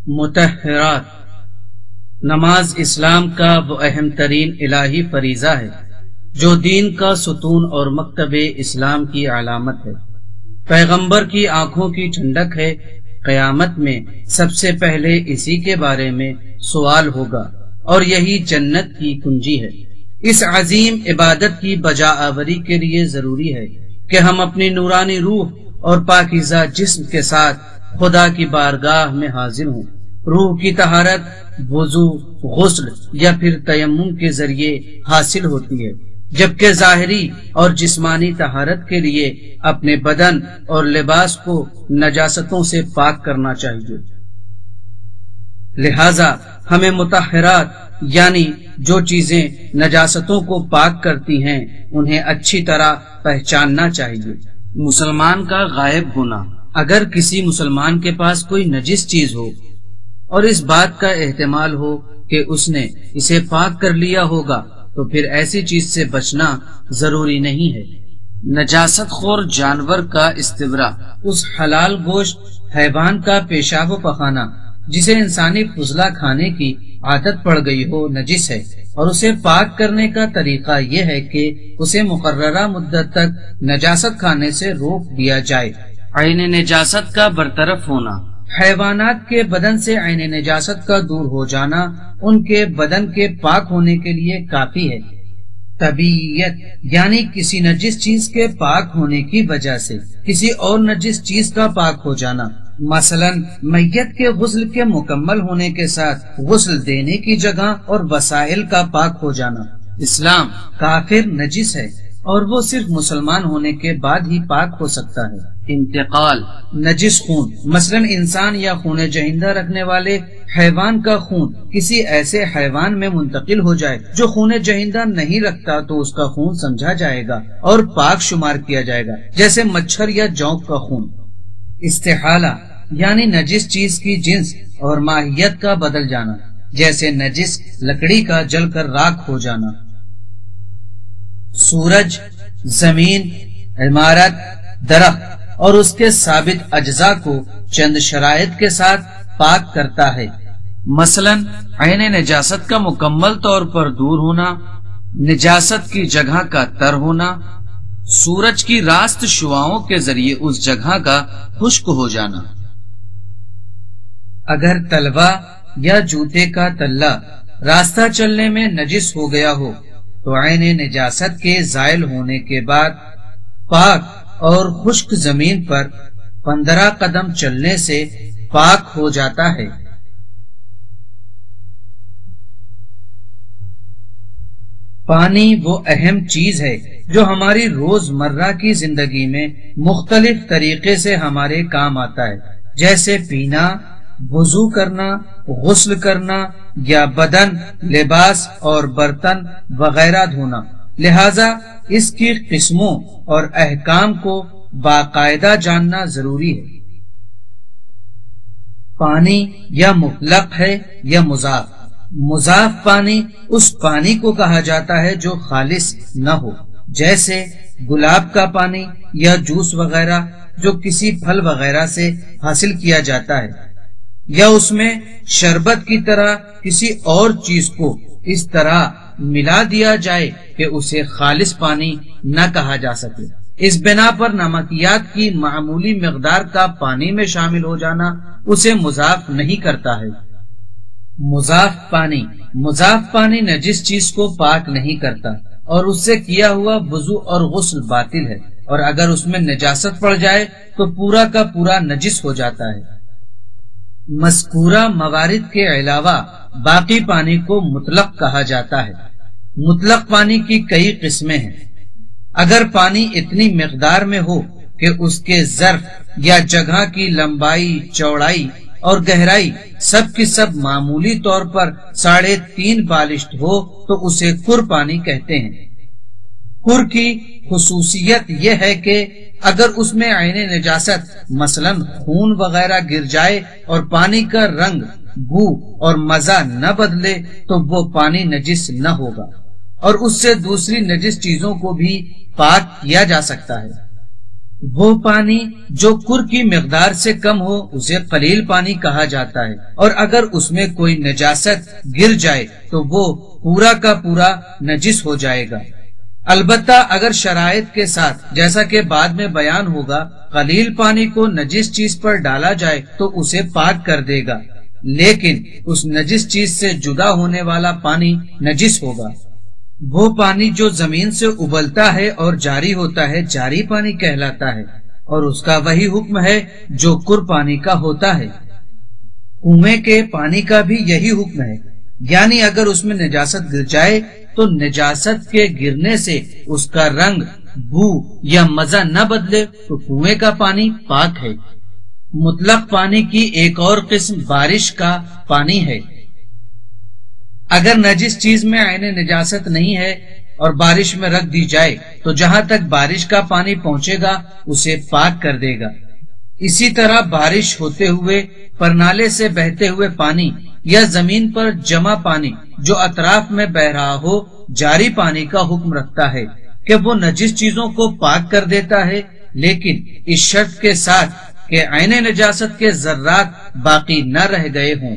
مطہرات۔ نماز اسلام کا وہ اہم ترین الہی فریضہ ہے جو دین کا ستون اور مکتب اسلام کی علامت ہے، پیغمبر کی آنکھوں کی ٹھنڈک ہے۔ قیامت میں سب سے پہلے اسی کے بارے میں سوال ہوگا اور یہی جنت کی کنجی ہے۔ اس عظیم عبادت کی بجا آوری کے لیے ضروری ہے کہ ہم اپنی نورانی روح اور پاکیزہ جسم کے ساتھ خدا کی بارگاہ میں حاضر ہوں۔ روح کی طہارت وضو، غسل یا پھر تیمم کے ذریعے حاصل ہوتی ہے، جبکہ ظاہری اور جسمانی طہارت کے لیے اپنے بدن اور لباس کو نجاستوں سے پاک کرنا چاہیے۔ لہذا ہمیں مطہرات یعنی جو چیزیں نجاستوں کو پاک کرتی ہیں انہیں اچھی طرح پہچاننا چاہیے۔ مسلمان کا غائب ہونا۔ اگر کسی مسلمان کے پاس کوئی نجس چیز ہو اور اس بات کا احتمال ہو کہ اس نے اسے پاک کر لیا ہوگا تو پھر ایسی چیز سے بچنا ضروری نہیں ہے۔ نجاست خور جانور کا استبرا، اس حلال گوشت حیوان کا پیشاب و پخانہ جسے انسانی فضلہ کھانے کی عادت پڑ گئی ہو، نجس ہے، اور اسے پاک کرنے کا طریقہ یہ ہے کہ اسے مقررہ مدت تک نجاست کھانے سے روک دیا جائے۔ عین نجاست کا برطرف ہونا۔ حیوانات کے بدن سے عین نجاست کا دور ہو جانا ان کے بدن کے پاک ہونے کے لیے کافی ہے۔ طبیعیت یعنی کسی نجس چیز کے پاک ہونے کی وجہ سے کسی اور نجس چیز کا پاک ہو جانا، مثلا میت کے غسل کے مکمل ہونے کے ساتھ غسل دینے کی جگہ اور وسائل کا پاک ہو جانا۔ اسلام کافر نجس ہے اور وہ صرف مسلمان ہونے کے بعد ہی پاک ہو سکتا ہے۔ انتقال۔ نجس خون، مثلا انسان یا خون جہندہ رکھنے والے حیوان کا خون کسی ایسے حیوان میں منتقل ہو جائے جو خون جہندہ نہیں رکھتا تو اس کا خون سمجھا جائے گا اور پاک شمار کیا جائے گا، جیسے مچھر یا جونک کا خون۔ استحالہ یعنی نجس چیز کی جنس اور ماہیت کا بدل جانا، جیسے نجس لکڑی کا جل کر راکھ ہو جانا۔ سورج، زمین، عمارت، درخت اور اس کے ثابت اجزاء کو چند شرائط کے ساتھ پاک کرتا ہے، مثلا عین نجاست کا مکمل طور پر دور ہونا، نجاست کی جگہ کا تر ہونا، سورج کی راست شعاؤں کے ذریعے اس جگہ کا خشک ہو جانا۔ اگر تلوا یا جوتے کا تلہ راستہ چلنے میں نجس ہو گیا ہو تو عین نجاست کے زائل ہونے کے بعد پاک اور خشک زمین پر 15 قدم چلنے سے پاک ہو جاتا ہے۔ پانی وہ اہم چیز ہے جو ہماری روز مرہ کی زندگی میں مختلف طریقے سے ہمارے کام آتا ہے، جیسے پینا، وضو کرنا، غسل کرنا یا بدن، لباس اور برتن وغیرہ دھونا۔ لہذا اس کی قسموں اور احکام کو باقاعدہ جاننا ضروری ہے۔ پانی یا مطلق ہے یا مضاف۔ مضاف پانی اس پانی کو کہا جاتا ہے جو خالص نہ ہو، جیسے گلاب کا پانی یا جوس وغیرہ جو کسی پھل وغیرہ سے حاصل کیا جاتا ہے، یا اس میں شربت کی طرح کسی اور چیز کو اس طرح ملا دیا جائے کہ اسے خالص پانی نہ کہا جا سکے۔ اس بنا پر نمکیات کی معمولی مقدار کا پانی میں شامل ہو جانا اسے مضاف نہیں کرتا ہے۔ مضاف پانی نجس چیز کو پاک نہیں کرتا اور اس سے کیا ہوا وضو اور غسل باطل ہے، اور اگر اس میں نجاست پڑ جائے تو پورا کا پورا نجس ہو جاتا ہے۔ مذکورہ موارد کے علاوہ باقی پانی کو مطلق کہا جاتا ہے۔ مطلق پانی کی کئی قسمیں ہیں۔ اگر پانی اتنی مقدار میں ہو کہ اس کے ظرف یا جگہ کی لمبائی، چوڑائی اور گہرائی سب کی سب معمولی طور پر 3.5 بالشت ہو تو اسے کُر پانی کہتے ہیں۔ کُر کی خصوصیت یہ ہے کہ اگر اس میں عین نجاست مثلا خون وغیرہ گر جائے اور پانی کا رنگ، بو اور مزہ نہ بدلے تو وہ پانی نجس نہ ہوگا، اور اس سے دوسری نجس چیزوں کو بھی پاک کیا جا سکتا ہے۔ وہ پانی جو کر کی مقدار سے کم ہو اسے قلیل پانی کہا جاتا ہے، اور اگر اس میں کوئی نجاست گر جائے تو وہ پورا کا پورا نجس ہو جائے گا۔ البتہ اگر شرائط کے ساتھ، جیسا کہ بعد میں بیان ہوگا، قلیل پانی کو نجس چیز پر ڈالا جائے تو اسے پاک کر دے گا، لیکن اس نجس چیز سے جدا ہونے والا پانی نجس ہوگا۔ وہ پانی جو زمین سے ابلتا ہے اور جاری ہوتا ہے جاری پانی کہلاتا ہے، اور اس کا وہی حکم ہے جو کر پانی کا ہوتا ہے۔ کنویں کے پانی کا بھی یہی حکم ہے، یعنی اگر اس میں نجاست گر جائے تو نجاست کے گرنے سے اس کا رنگ، بو یا مزہ نہ بدلے تو کنویں کا پانی پاک ہے۔ مطلق پانی کی ایک اور قسم بارش کا پانی ہے۔ اگر نجس چیز میں عین نجاست نہیں ہے اور بارش میں رکھ دی جائے تو جہاں تک بارش کا پانی پہنچے گا اسے پاک کر دے گا۔ اسی طرح بارش ہوتے ہوئے پرنالے سے بہتے ہوئے پانی یا زمین پر جمع پانی جو اطراف میں بہ رہا ہو جاری پانی کا حکم رکھتا ہے کہ وہ نجس چیزوں کو پاک کر دیتا ہے، لیکن اس شرط کے ساتھ کہ عین نجاست کے ذرات باقی نہ رہ گئے ہوں۔